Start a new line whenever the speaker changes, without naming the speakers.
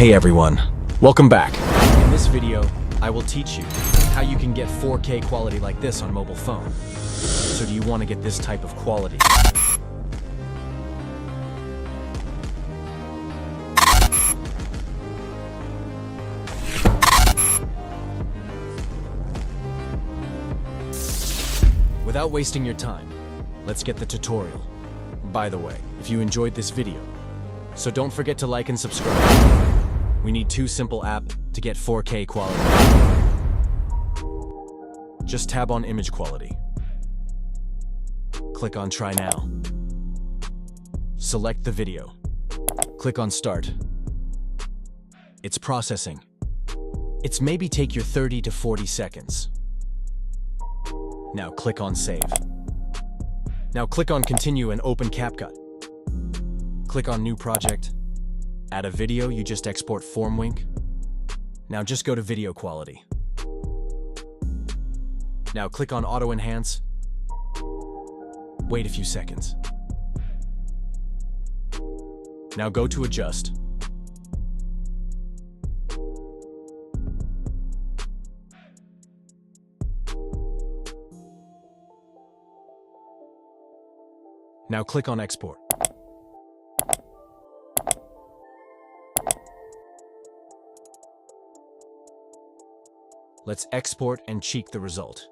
Hey everyone, welcome back. In this video, I will teach you how you can get 4K quality like this on mobile phone. So do you want to get this type of quality? Without wasting your time, let's get the tutorial. By the way, if you enjoyed this video, so don't forget to like and subscribe. We need 2 simple apps to get 4K quality. Just tab on image quality. Click on try now. Select the video. Click on start. It's processing. It's maybe take your 30 to 40 seconds. Now click on save. Now click on continue and open CapCut. Click on new project. Add a video you just export from Wink. Now just go to video quality. Now click on auto enhance. Wait a few seconds. Now go to adjust. Now click on export. Let's export and check the result.